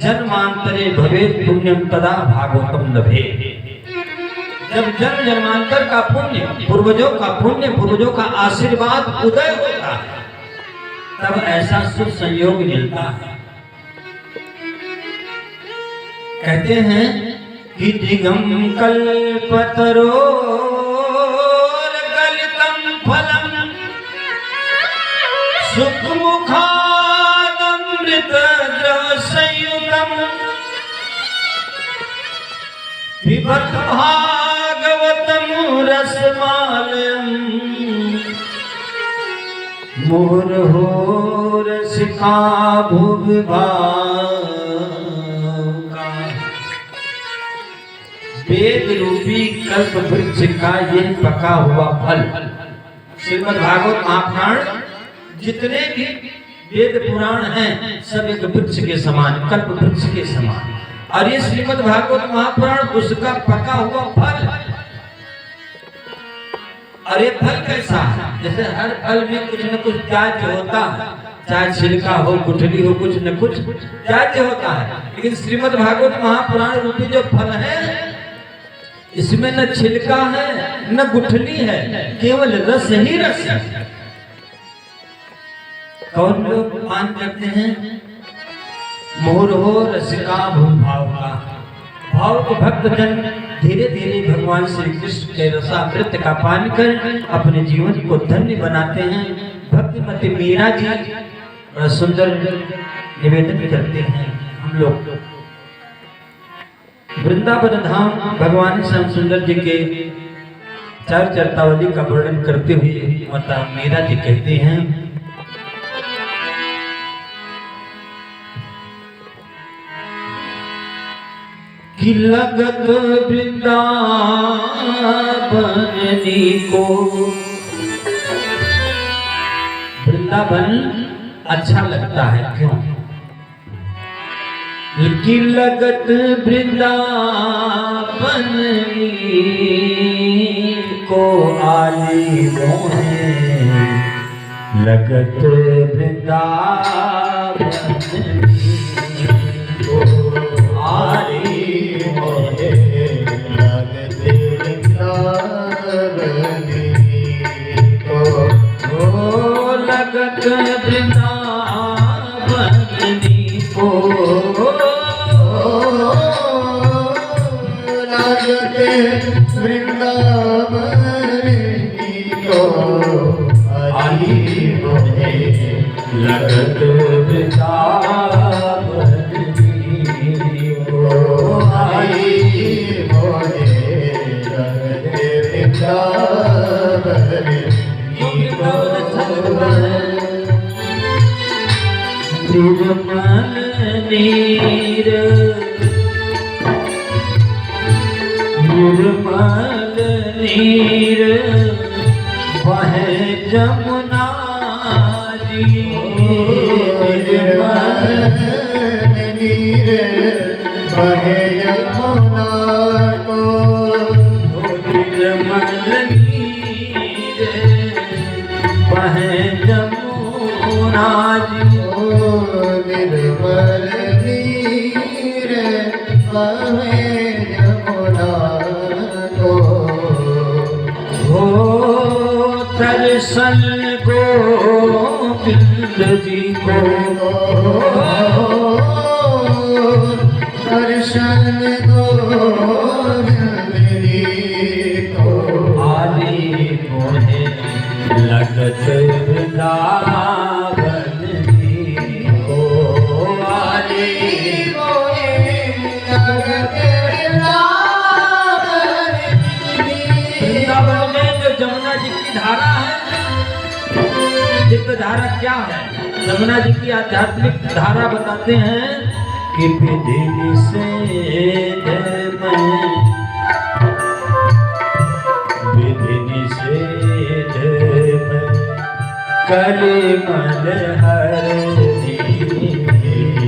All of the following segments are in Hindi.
जन्मांतरे भवेत् पुण्यम तदा भागवतम लभे। जब जन्म जन्मांतर का पुण्य, पूर्वजों का पुण्य, पूर्वजों का आशीर्वाद उदय होता है, तब ऐसा शुभ संयोग मिलता है। कहते हैं कि दिगम कल्पतरो गलितम फलम सुख मुखादमृत संयुतम पिबत भागवतम रसमालयम मुहुर्हो रसिका भुविभागा। वेद रूपी कल्प वृक्ष का ये पका हुआ फल, श्रीमद् भागवत महापुराण जितने भी वेद पुराण हैं सब एक वृक्ष के समान, कल्प वृक्ष के समान। और ये श्रीमद् भागवत महापुराण उसका पका हुआ फल। और ये फल कैसा है? जैसे हर फल में कुछ न कुछ त्याज्य होता है, चाहे छिलका हो, गुठली हो, कुछ न कुछ त्याज्य होता है। लेकिन श्रीमद् भागवत महापुराण रूपी जो फल है, इसमें न छिलका है न गुठली है, केवल रस ही रस है। कौन लोग पान करते हैं? मोरहो रसिका भूभाव का भाव को भक्त जन धीरे धीरे भगवान श्री कृष्ण के रसामृत का पान कर अपने जीवन को धन्य बनाते हैं। भक्तिमती मीरा जी बड़ा सुंदर निवेदन करते हैं। हम लोग वृंदावन धाम भगवान श्याम सुंदर जी के चार चरतावली का वर्णन करते हुए माता मीरा जी कहते हैं कि लगत वृंदावन को, वृंदावन अच्छा लगता है क्यों? कि लगत वृंदावन को आली मोहे, लगत वृंदावन को आली मोहे, लगत वृंदावन को, लगत वृंदावन को लगत निर्मल नीर, निर्मल नीर बहे जमुना जी, निर्मल नीर बहे जमुना को, निर्मल नीर बहे जमुना जी, निर्मल नीर बहे जमुना को, हो दर्शन गोविंद जी को, दर्शन गोविंद जी को, आली मोहे लगत वृंदावन को, आली मोहे लगत वृंदावन में जो जमुना जी की धारा है, दिव्य धारा क्या है? जमुना जी की आध्यात्मिक धारा बताते हैं कि विधि निषेध में, विधि निषेध में कलिमल हरती,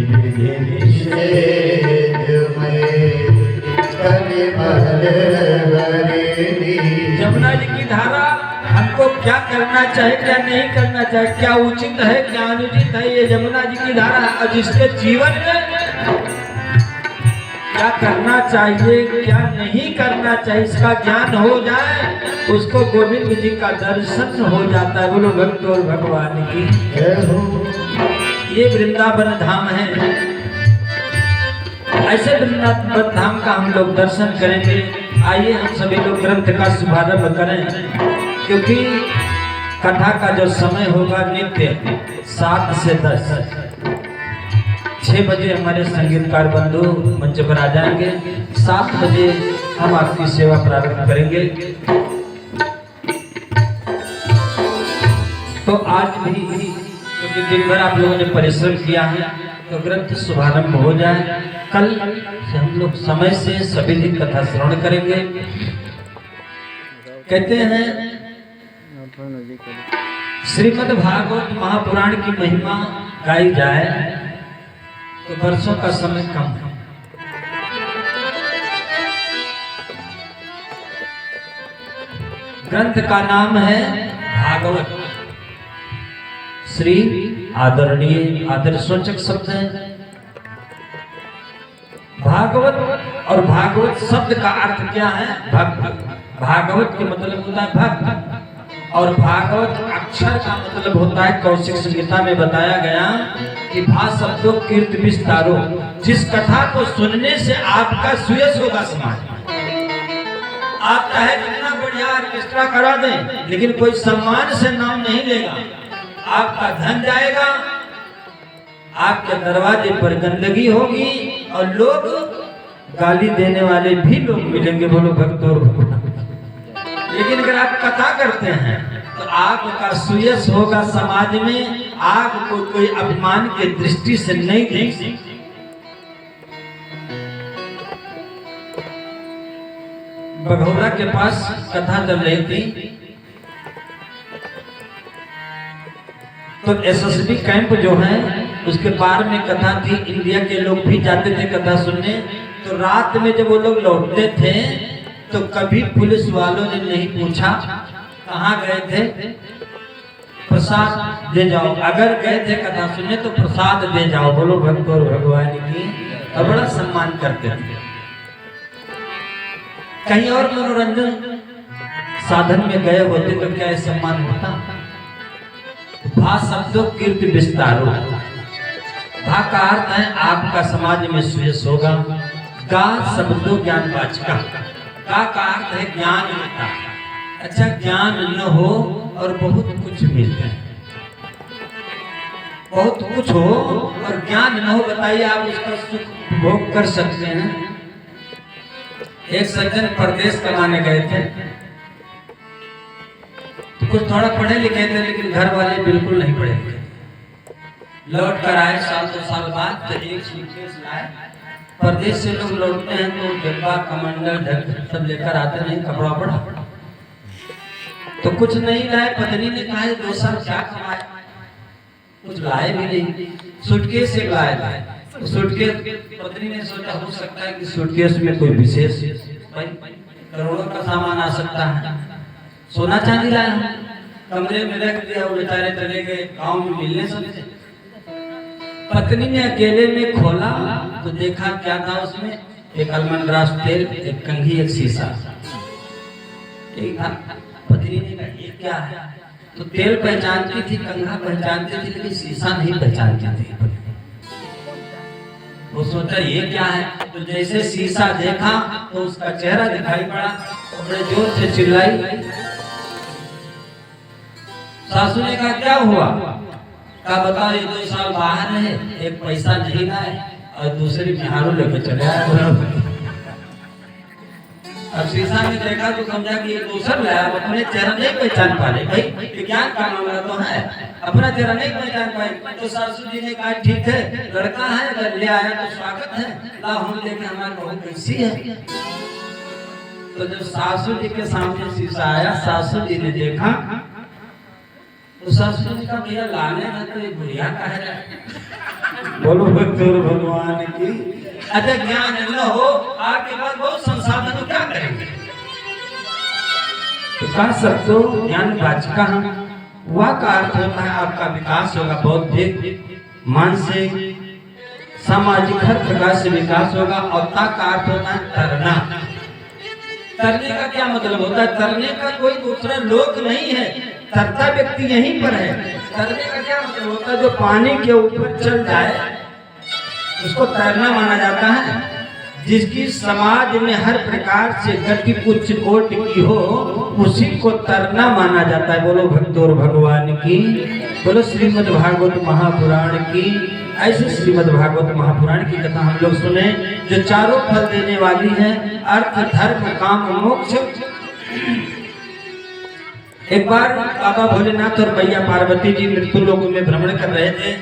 विधि निषेध में कलिमल हरती। जमुना जी की धारा हमको क्या करना चाहिए, क्या नहीं करना चाहिए, क्या उचित है, क्या अनुचित है, ये जमुना जी की धारा है। और जिसके जीवन में क्या करना चाहिए क्या नहीं करना चाहिए इसका ज्ञान हो जाए, उसको गोविंद जी का दर्शन हो जाता है। बोलो भक्त और भगवान की जय हो। ये वृंदावन धाम है, ऐसे वृंदावन धाम का हम लोग दर्शन करेंगे। आइए हम सभी लोग ग्रंथ का शुभारंभ करें, क्योंकि कथा का जो समय होगा नित्य 7 से 10, 6 बजे हमारे संगीतकार बंधु मंच पर आ जाएंगे, 7 बजे हम आपकी सेवा प्रारंभ करेंगे। तो आज भी क्योंकि दिन भर आप लोगों ने परिश्रम किया है, तो ग्रंथ शुभारंभ हो जाए। कल से हम लोग समय से सभी दिन कथा श्रवण करेंगे। कहते हैं श्रीमद् भागवत महापुराण की महिमा गाई जाए तो वर्षों का समय कम है। ग्रंथ का नाम है भागवत। श्री आदरणीय आदर सूचक शब्द है भागवत। और भागवत शब्द का अर्थ क्या है? भक्त। भागवत के मतलब होता है भक्त, और भागवत अक्षर का मतलब होता है, कौशिक संहिता में बताया गया कि भा शब्दों कीर्त विस्तारो, जिस कथा को सुनने से आपका सुयश होगा समाज में। आप चाहे कितना बढ़िया ऑर्केस्ट्रा करा दें, लेकिन कोई सम्मान से नाम नहीं लेगा, आपका धन जाएगा, आपके दरवाजे पर गंदगी होगी और लोग गाली देने वाले भी लोग मिलेंगे। बोलो भक्त और भगवान। लेकिन अगर आप कथा करते हैं तो आपका सुयश होगा समाज में, आपको कोई अभिमान के दृष्टि से नहीं देखेंगे। बघौरा के पास कथा चल रही थी, तो एसएसबी कैंप जो है उसके पार में कथा थी। इंडिया के लोग भी जाते थे कथा सुनने। तो रात में जब वो लोग लौटते थे तो कभी पुलिस वालों ने नहीं पूछा कहाँ गए थे, प्रसाद दे जाओ। अगर गए थे कथा सुनने तो प्रसाद दे जाओ। बोलो भक्त और भगवान की। और बड़ा सम्मान करते थे। कहीं और मनोरंजन साधन में गए होते तो क्या सम्मान होता? भा शब्दों कीर्त विस्तारो। भा का अर्थ है आपका समाज में सुयश होगा। गा शब्दों ज्ञान वाचका। का अर्थ है ज्ञान मिलता। अच्छा, ज्ञान न हो और बहुत कुछ मिलता है, बहुत कुछ हो और ज्ञान न हो, बताइए आप उसका सुख भोग कर सकते हैं? एक सज्जन परदेश कमाने गए थे, तो कुछ थोड़ा पढ़े लिखे थे, लेकिन घर वाले बिल्कुल नहीं पढ़े लिखे। लौट कर आए साल 2 साल बाद, तो एक सूटकेस लाए। परदेश से लोग लौटते हैं तो डिब्बा कमंडल ढक सब लेकर आते नहीं, कपड़ा पड़ा। तो कुछ नहीं लाए। पत्नी ने कहा 2 साल क्या कमाए, कुछ लाए भी नहीं। सूटकेस से लाए। तो सूटकेस, पत्नी ने सोचा हो सकता है कि सूटकेस में कोई विशेष करोड़ों का सामान आ सकता है, सोना चांदी लाया। कमरे में रख दिया, वो बेचारे चले गए गांव में मिलने से। पत्नी ने अकेले में खोला तो देखा क्या था उसमें? एक अलमंडरास तेल, एक कंघी, एक शीशा। ठीक था। पत्नी ने कहा ये क्या है? तो तेल पहचानती थी, कंघा पहचानती थी, लेकिन शीशा नहीं पहचानती थी। वो सोचा ये क्या है? तो जैसे शीशा देखा तो उसका चेहरा दिखाई पड़ा, बड़े जोर से चिल्लाई। सासू ने कहा क्या हुआ? कहा बताओ, ये 2 साल बाहर है, एक पैसा नहीं लाए और दूसरी बिहारू लेके चले आए। अब शीशा में देखा तो समझा कि ये दूसरा लाया, अपने चेहरा नहीं पहचान पा रहे। भाई विज्ञान का मामला तो है, अपना चेहरा नहीं पहचान पाए। तो सासू जी ने कहा ठीक है, लड़का है, अगर ले आया तो स्वागत है, ला हम लेके हमारी बहू कैसी है। तो जब सासू जी के सामने शीशा आया, सासू जी ने देखा तो सासू जी का मेरा लाने का तो ये बुढ़िया का है। बोलो भक्त भगवान की। अच्छा, ज्ञान न हो आपके पास बहुत संसाधन, क्या करेंगे? तो कह सकते हो ज्ञान वाचका वह का अर्थ होता है आपका विकास होगा, बौद्धिक, मानसिक, सामाजिक हर प्रकार से विकास होगा। और ता का अर्थ होता है तरना। तरने का क्या मतलब होता है? तरने का कोई दूसरा लोक नहीं है, तरता व्यक्ति यहीं पर है। तरने का क्या मतलब होता है? जो पानी के ऊपर चल जाए उसको तैरना माना जाता है। जिसकी समाज में हर प्रकार से गति उच्च कोटि की हो, उसी को तरना माना जाता है। बोलो भक्त और भगवान की, बोलो श्रीमद् भागवत महापुराण की। ऐसे श्रीमद् भागवत महापुराण की कथा हम लोग सुने, जो चारों फल देने वाली है, अर्थ धर्म काम मोक्ष। एक बार बाबा भोलेनाथ और मैया पार्वती जी मृत्यु लोक में भ्रमण कर रहे थे।